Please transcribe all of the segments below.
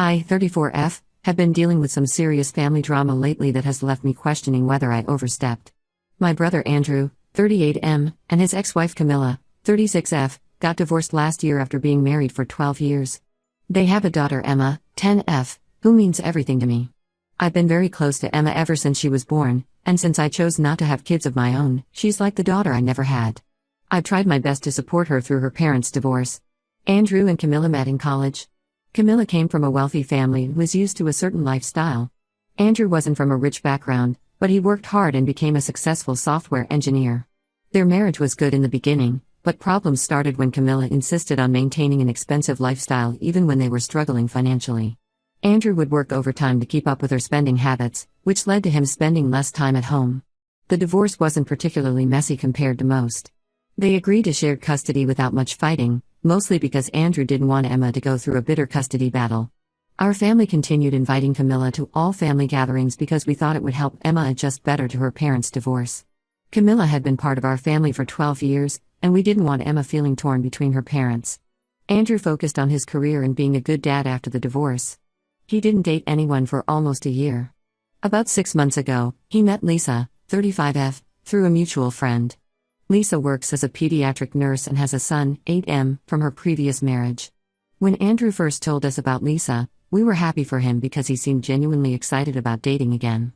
I, 34F, have been dealing with some serious family drama lately that has left me questioning whether I overstepped. My brother Andrew, 38M, and his ex-wife Camilla, 36F, got divorced last year after being married for 12 years. They have a daughter Emma, 10F, who means everything to me. I've been very close to Emma ever since she was born, and since I chose not to have kids of my own, she's like the daughter I never had. I've tried my best to support her through her parents' divorce. Andrew and Camilla met in college. Camilla came from a wealthy family and was used to a certain lifestyle. Andrew wasn't from a rich background, but he worked hard and became a successful software engineer. Their marriage was good in the beginning, but problems started when Camilla insisted on maintaining an expensive lifestyle even when they were struggling financially. Andrew would work overtime to keep up with her spending habits, which led to him spending less time at home. The divorce wasn't particularly messy compared to most. They agreed to shared custody without much fighting, mostly because Andrew didn't want Emma to go through a bitter custody battle. Our family continued inviting Camilla to all family gatherings because we thought it would help Emma adjust better to her parents' divorce. Camilla had been part of our family for 12 years, and we didn't want Emma feeling torn between her parents. Andrew focused on his career and being a good dad after the divorce. He didn't date anyone for almost a year. About 6 months ago, he met Lisa, 35F, through a mutual friend. Lisa works as a pediatric nurse and has a son, 8M, from her previous marriage. When Andrew first told us about Lisa, we were happy for him because he seemed genuinely excited about dating again.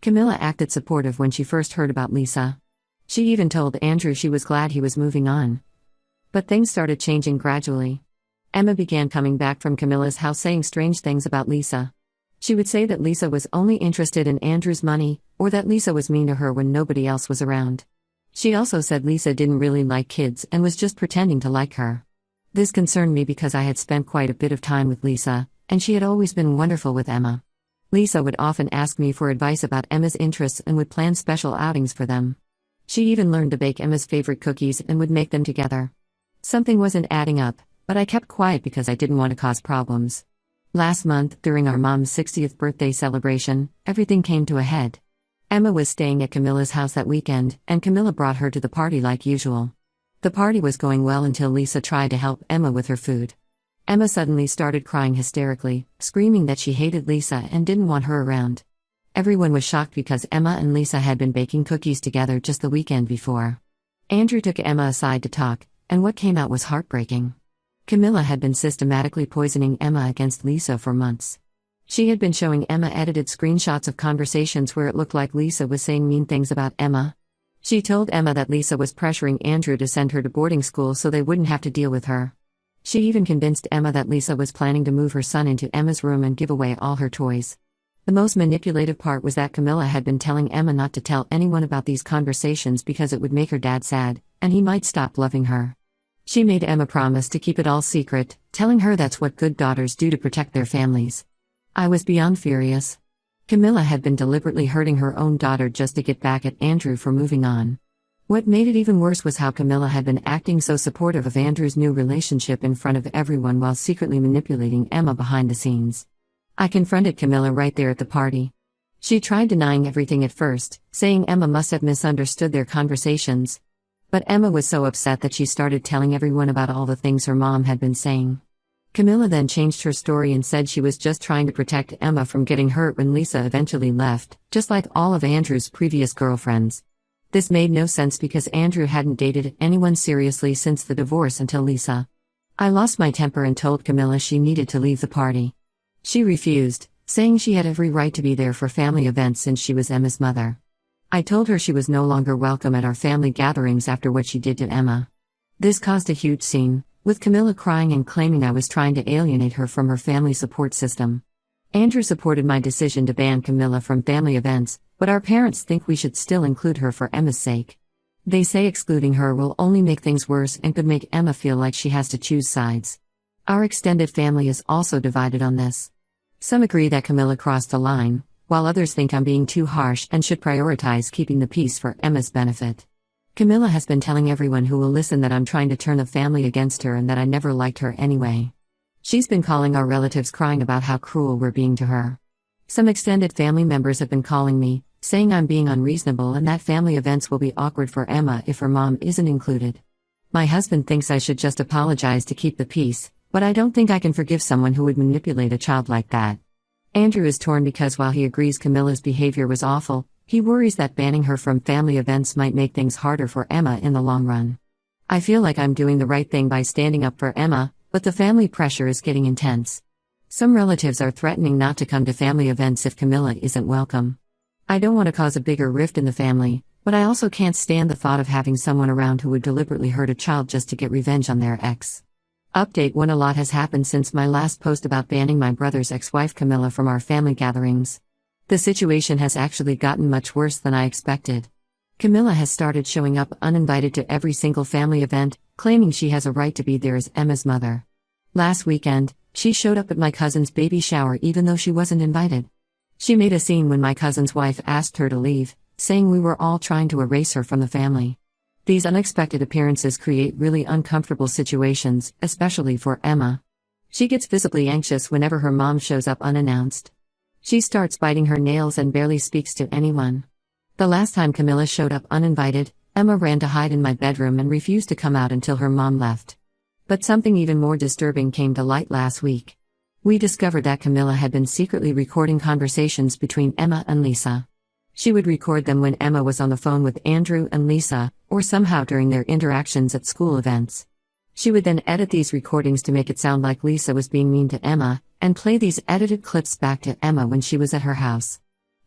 Camilla acted supportive when she first heard about Lisa. She even told Andrew she was glad he was moving on. But things started changing gradually. Emma began coming back from Camilla's house saying strange things about Lisa. She would say that Lisa was only interested in Andrew's money, or that Lisa was mean to her when nobody else was around. She also said Lisa didn't really like kids and was just pretending to like her. This concerned me because I had spent quite a bit of time with Lisa, and she had always been wonderful with Emma. Lisa would often ask me for advice about Emma's interests and would plan special outings for them. She even learned to bake Emma's favorite cookies and would make them together. Something wasn't adding up, but I kept quiet because I didn't want to cause problems. Last month, during our mom's 60th birthday celebration, everything came to a head. Emma was staying at Camilla's house that weekend, and Camilla brought her to the party like usual. The party was going well until Lisa tried to help Emma with her food. Emma suddenly started crying hysterically, screaming that she hated Lisa and didn't want her around. Everyone was shocked because Emma and Lisa had been baking cookies together just the weekend before. Andrew took Emma aside to talk, and what came out was heartbreaking. Camilla had been systematically poisoning Emma against Lisa for months. She had been showing Emma edited screenshots of conversations where it looked like Lisa was saying mean things about Emma. She told Emma that Lisa was pressuring Andrew to send her to boarding school so they wouldn't have to deal with her. She even convinced Emma that Lisa was planning to move her son into Emma's room and give away all her toys. The most manipulative part was that Camilla had been telling Emma not to tell anyone about these conversations because it would make her dad sad, and he might stop loving her. She made Emma promise to keep it all secret, telling her that's what good daughters do to protect their families. I was beyond furious. Camilla had been deliberately hurting her own daughter just to get back at Andrew for moving on. What made it even worse was how Camilla had been acting so supportive of Andrew's new relationship in front of everyone while secretly manipulating Emma behind the scenes. I confronted Camilla right there at the party. She tried denying everything at first, saying Emma must have misunderstood their conversations. But Emma was so upset that she started telling everyone about all the things her mom had been saying. Camilla then changed her story and said she was just trying to protect Emma from getting hurt when Lisa eventually left, just like all of Andrew's previous girlfriends. This made no sense because Andrew hadn't dated anyone seriously since the divorce until Lisa. I lost my temper and told Camilla she needed to leave the party. She refused, saying she had every right to be there for family events since she was Emma's mother. I told her she was no longer welcome at our family gatherings after what she did to Emma. This caused a huge scene, with Camilla crying and claiming I was trying to alienate her from her family support system. Andrew supported my decision to ban Camilla from family events, but our parents think we should still include her for Emma's sake. They say excluding her will only make things worse and could make Emma feel like she has to choose sides. Our extended family is also divided on this. Some agree that Camilla crossed the line, while others think I'm being too harsh and should prioritize keeping the peace for Emma's benefit. Camilla has been telling everyone who will listen that I'm trying to turn the family against her and that I never liked her anyway. She's been calling our relatives crying about how cruel we're being to her. Some extended family members have been calling me, saying I'm being unreasonable and that family events will be awkward for Emma if her mom isn't included. My husband thinks I should just apologize to keep the peace, But I don't think I can forgive someone who would manipulate a child like that. Andrew is torn because while he agrees Camilla's behavior was awful, he worries that banning her from family events might make things harder for Emma in the long run. I feel like I'm doing the right thing by standing up for Emma, but the family pressure is getting intense. Some relatives are threatening not to come to family events if Camilla isn't welcome. I don't want to cause a bigger rift in the family, but I also can't stand the thought of having someone around who would deliberately hurt a child just to get revenge on their ex. Update 1: A lot has happened since my last post about banning my brother's ex-wife Camilla from our family gatherings. The situation has actually gotten much worse than I expected. Camilla has started showing up uninvited to every single family event, claiming she has a right to be there as Emma's mother. Last weekend, she showed up at my cousin's baby shower even though she wasn't invited. She made a scene when my cousin's wife asked her to leave, saying we were all trying to erase her from the family. These unexpected appearances create really uncomfortable situations, especially for Emma. She gets visibly anxious whenever her mom shows up unannounced. She starts biting her nails and barely speaks to anyone. The last time Camilla showed up uninvited, Emma ran to hide in my bedroom and refused to come out until her mom left. But something even more disturbing came to light last week. We discovered that Camilla had been secretly recording conversations between Emma and Lisa. She would record them when Emma was on the phone with Andrew and Lisa, or somehow during their interactions at school events. She would then edit these recordings to make it sound like Lisa was being mean to Emma, and play these edited clips back to Emma when she was at her house.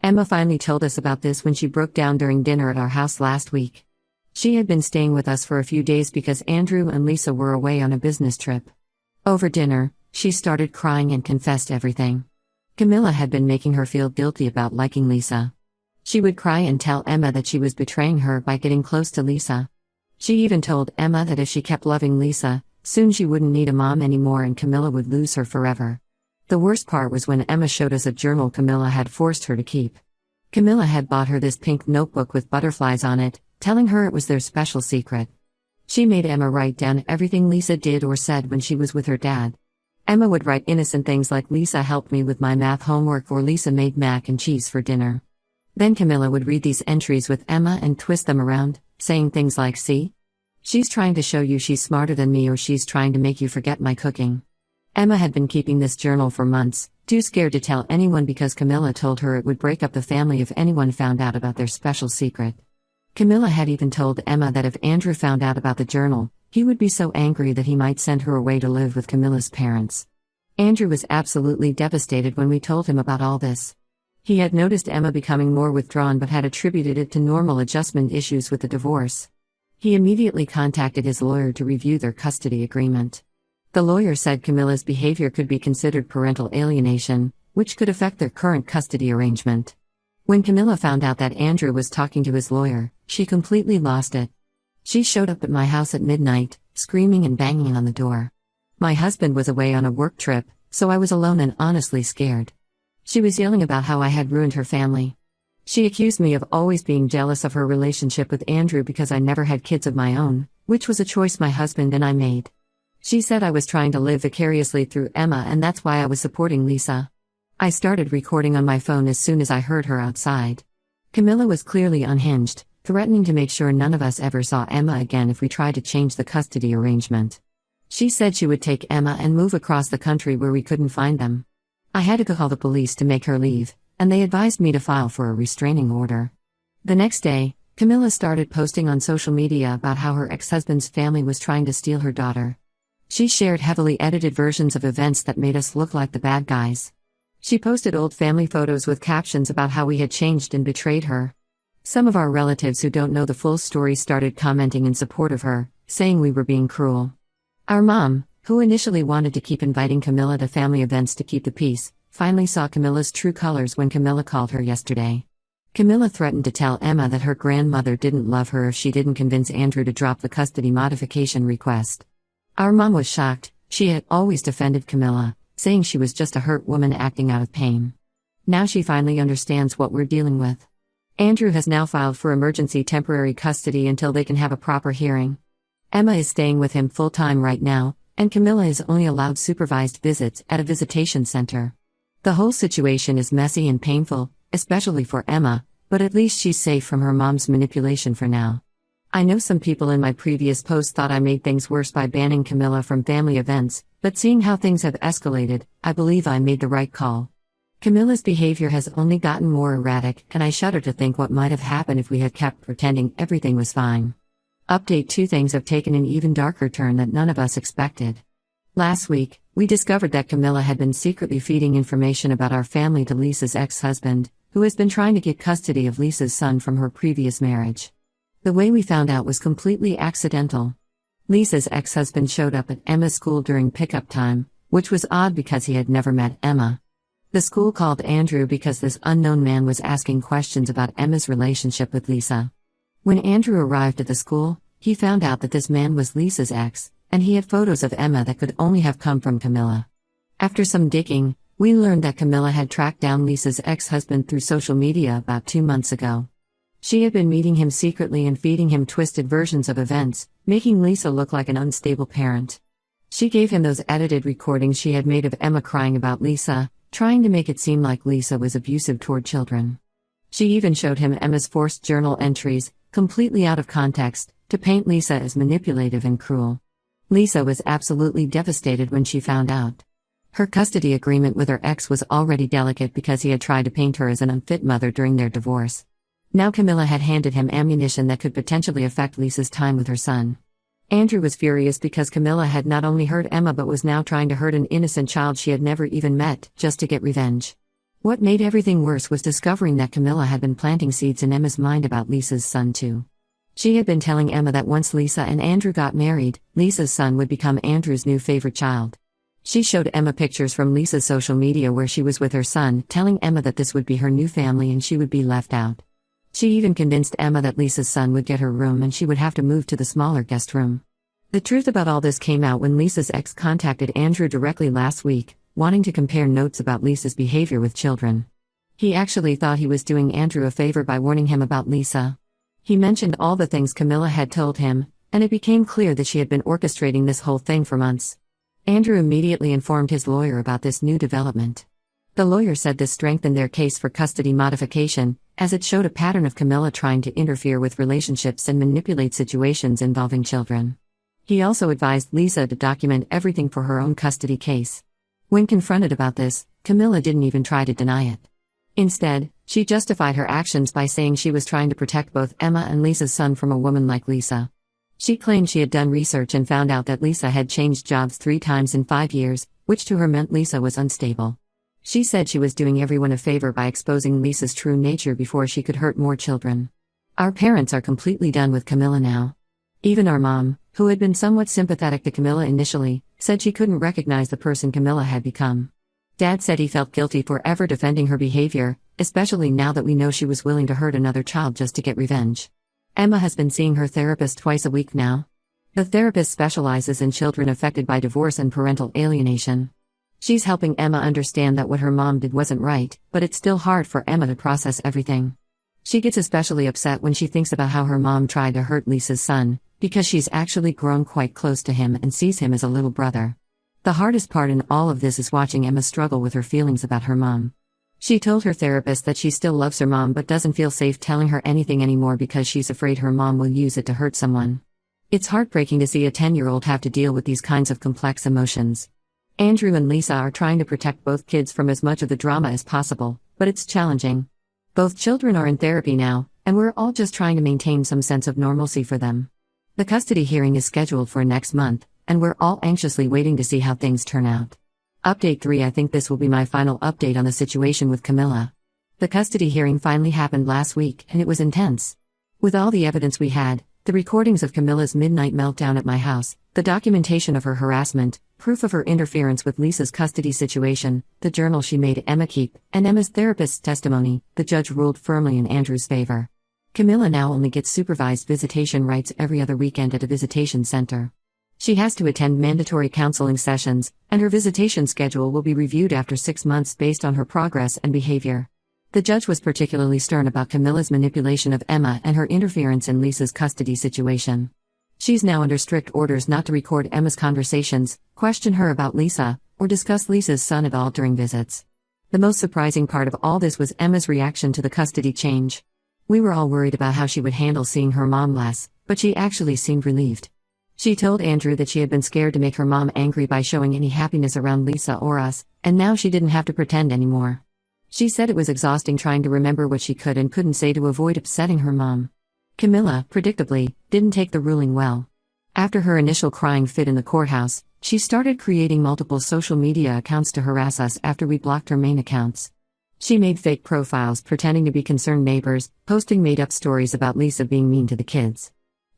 Emma finally told us about this when she broke down during dinner at our house last week. She had been staying with us for a few days because Andrew and Lisa were away on a business trip. Over dinner, she started crying and confessed everything. Camilla had been making her feel guilty about liking Lisa. She would cry and tell Emma that she was betraying her by getting close to Lisa. She even told Emma that if she kept loving Lisa, soon she wouldn't need a mom anymore and Camilla would lose her forever. The worst part was when Emma showed us a journal Camilla had forced her to keep. Camilla had bought her this pink notebook with butterflies on it, telling her it was their special secret. She made Emma write down everything Lisa did or said when she was with her dad. Emma would write innocent things like Lisa helped me with my math homework or Lisa made mac and cheese for dinner. Then Camilla would read these entries with Emma and twist them around, saying things like, "See? She's trying to show you she's smarter than me or she's trying to make you forget my cooking." Emma had been keeping this journal for months, too scared to tell anyone because Camilla told her it would break up the family if anyone found out about their special secret. Camilla had even told Emma that if Andrew found out about the journal, he would be so angry that he might send her away to live with Camilla's parents. Andrew was absolutely devastated when we told him about all this. He had noticed Emma becoming more withdrawn but had attributed it to normal adjustment issues with the divorce. He immediately contacted his lawyer to review their custody agreement. The lawyer said Camilla's behavior could be considered parental alienation, which could affect their current custody arrangement. When Camilla found out that Andrew was talking to his lawyer, she completely lost it. She showed up at my house at midnight, screaming and banging on the door. My husband was away on a work trip, so I was alone and honestly scared. She was yelling about how I had ruined her family. She accused me of always being jealous of her relationship with Andrew because I never had kids of my own, which was a choice my husband and I made. She said I was trying to live vicariously through Emma and that's why I was supporting Lisa. I started recording on my phone as soon as I heard her outside. Camilla was clearly unhinged, threatening to make sure none of us ever saw Emma again if we tried to change the custody arrangement. She said she would take Emma and move across the country where we couldn't find them. I had to call the police to make her leave, and they advised me to file for a restraining order. The next day, Camilla started posting on social media about how her ex-husband's family was trying to steal her daughter. She shared heavily edited versions of events that made us look like the bad guys. She posted old family photos with captions about how we had changed and betrayed her. Some of our relatives who don't know the full story started commenting in support of her, saying we were being cruel. Our mom, who initially wanted to keep inviting Camilla to family events to keep the peace, finally saw Camilla's true colors when Camilla called her yesterday. Camilla threatened to tell Emma that her grandmother didn't love her if she didn't convince Andrew to drop the custody modification request. Our mom was shocked. She had always defended Camilla, saying she was just a hurt woman acting out of pain. Now she finally understands what we're dealing with. Andrew has now filed for emergency temporary custody until they can have a proper hearing. Emma is staying with him full-time right now, and Camilla is only allowed supervised visits at a visitation center. The whole situation is messy and painful, especially for Emma, but at least she's safe from her mom's manipulation for now. I know some people in my previous post thought I made things worse by banning Camilla from family events, But seeing how things have escalated, I believe I made the right call. Camilla's behavior has only gotten more erratic, and I shudder to think what might have happened if we had kept pretending everything was fine. Update 2: things have taken an even darker turn that none of us expected. Last week, we discovered that Camilla had been secretly feeding information about our family to Lisa's ex-husband, who has been trying to get custody of Lisa's son from her previous marriage. The way we found out was completely accidental. Lisa's ex-husband showed up at Emma's school during pickup time, which was odd because he had never met Emma. The school called Andrew because this unknown man was asking questions about Emma's relationship with Lisa. When Andrew arrived at the school, he found out that this man was Lisa's ex, and he had photos of Emma that could only have come from Camilla. After some digging, we learned that Camilla had tracked down Lisa's ex-husband through social media about 2 months ago. She had been meeting him secretly and feeding him twisted versions of events, making Lisa look like an unstable parent. She gave him those edited recordings she had made of Emma crying about Lisa, trying to make it seem like Lisa was abusive toward children. She even showed him Emma's forced journal entries, completely out of context, to paint Lisa as manipulative and cruel. Lisa was absolutely devastated when she found out. Her custody agreement with her ex was already delicate because he had tried to paint her as an unfit mother during their divorce. Now Camilla had handed him ammunition that could potentially affect Lisa's time with her son. Andrew was furious because Camilla had not only hurt Emma but was now trying to hurt an innocent child she had never even met, just to get revenge. What made everything worse was discovering that Camilla had been planting seeds in Emma's mind about Lisa's son too. She had been telling Emma that once Lisa and Andrew got married, Lisa's son would become Andrew's new favorite child. She showed Emma pictures from Lisa's social media where she was with her son, telling Emma that this would be her new family and she would be left out. She even convinced Emma that Lisa's son would get her room and she would have to move to the smaller guest room. The truth about all this came out when Lisa's ex contacted Andrew directly last week, wanting to compare notes about Lisa's behavior with children. He actually thought he was doing Andrew a favor by warning him about Lisa. He mentioned all the things Camilla had told him, and it became clear that she had been orchestrating this whole thing for months. Andrew immediately informed his lawyer about this new development. The lawyer said this strengthened their case for custody modification, as it showed a pattern of Camilla trying to interfere with relationships and manipulate situations involving children. He also advised Lisa to document everything for her own custody case. When confronted about this, Camilla didn't even try to deny it. Instead, she justified her actions by saying she was trying to protect both Emma and Lisa's son from a woman like Lisa. She claimed she had done research and found out that Lisa had changed jobs 3 times in 5 years, which to her meant Lisa was unstable. She said she was doing everyone a favor by exposing Lisa's true nature before she could hurt more children. Our parents are completely done with Camilla now. Even our mom, who had been somewhat sympathetic to Camilla initially, said she couldn't recognize the person Camilla had become. Dad said he felt guilty for ever defending her behavior, especially now that we know she was willing to hurt another child just to get revenge. Emma has been seeing her therapist twice a week now. The therapist specializes in children affected by divorce and parental alienation. She's helping Emma understand that what her mom did wasn't right, but it's still hard for Emma to process everything. She gets especially upset when she thinks about how her mom tried to hurt Lisa's son, because she's actually grown quite close to him and sees him as a little brother. The hardest part in all of this is watching Emma struggle with her feelings about her mom. She told her therapist that she still loves her mom but doesn't feel safe telling her anything anymore because she's afraid her mom will use it to hurt someone. It's heartbreaking to see a 10-year-old have to deal with these kinds of complex emotions. Andrew and Lisa are trying to protect both kids from as much of the drama as possible, but it's challenging. Both children are in therapy now, and we're all just trying to maintain some sense of normalcy for them. The custody hearing is scheduled for next month, and we're all anxiously waiting to see how things turn out. Update 3: I think this will be my final update on the situation with Camilla. The custody hearing finally happened last week, and it was intense. With all the evidence we had, the recordings of Camilla's midnight meltdown at my house, the documentation of her harassment, proof of her interference with Lisa's custody situation, the journal she made Emma keep, and Emma's therapist's testimony, the judge ruled firmly in Andrew's favor. Camilla now only gets supervised visitation rights every other weekend at a visitation center. She has to attend mandatory counseling sessions, and her visitation schedule will be reviewed after 6 months based on her progress and behavior. The judge was particularly stern about Camilla's manipulation of Emma and her interference in Lisa's custody situation. She's now under strict orders not to record Emma's conversations, question her about Lisa, or discuss Lisa's son at all during visits. The most surprising part of all this was Emma's reaction to the custody change. We were all worried about how she would handle seeing her mom less, but she actually seemed relieved. She told Andrew that she had been scared to make her mom angry by showing any happiness around Lisa or us, and now she didn't have to pretend anymore. She said it was exhausting trying to remember what she could and couldn't say to avoid upsetting her mom. Camilla, predictably, didn't take the ruling well. After her initial crying fit in the courthouse, she started creating multiple social media accounts to harass us after we blocked her main accounts. She made fake profiles pretending to be concerned neighbors, posting made-up stories about Lisa being mean to the kids.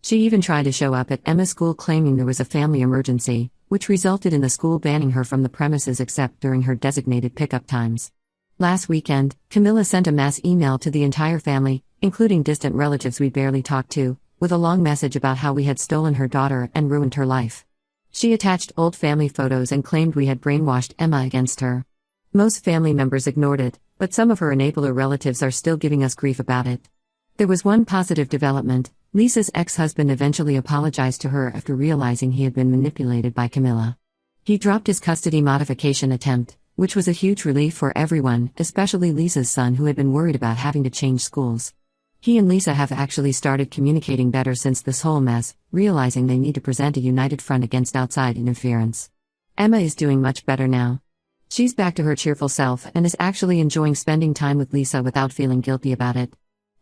She even tried to show up at Emma's school claiming there was a family emergency, which resulted in the school banning her from the premises except during her designated pickup times. Last weekend, Camilla sent a mass email to the entire family, including distant relatives we barely talked to, with a long message about how we had stolen her daughter and ruined her life. She attached old family photos and claimed we had brainwashed Emma against her. Most family members ignored it, but some of her enabler relatives are still giving us grief about it. There was one positive development. Lisa's ex-husband eventually apologized to her after realizing he had been manipulated by Camilla. He dropped his custody modification attempt, which was a huge relief for everyone, especially Lisa's son who had been worried about having to change schools. He and Lisa have actually started communicating better since this whole mess, realizing they need to present a united front against outside interference. Emma is doing much better now. She's back to her cheerful self and is actually enjoying spending time with Lisa without feeling guilty about it.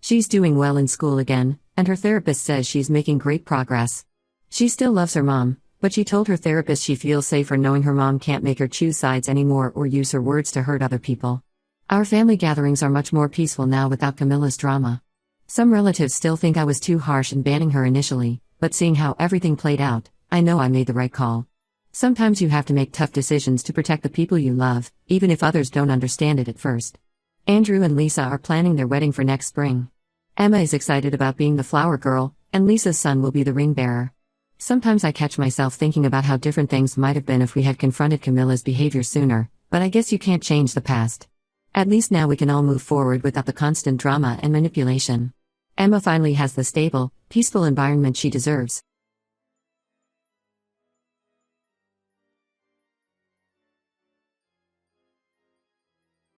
She's doing well in school again, and her therapist says she's making great progress. She still loves her mom, but she told her therapist she feels safer knowing her mom can't make her choose sides anymore or use her words to hurt other people. Our family gatherings are much more peaceful now without Camilla's drama. Some relatives still think I was too harsh in banning her initially, but seeing how everything played out, I know I made the right call. Sometimes you have to make tough decisions to protect the people you love, even if others don't understand it at first. Andrew and Lisa are planning their wedding for next spring. Emma is excited about being the flower girl, and Lisa's son will be the ring bearer. Sometimes I catch myself thinking about how different things might have been if we had confronted Camilla's behavior sooner, but I guess you can't change the past. At least now we can all move forward without the constant drama and manipulation. Emma finally has the stable, peaceful environment she deserves.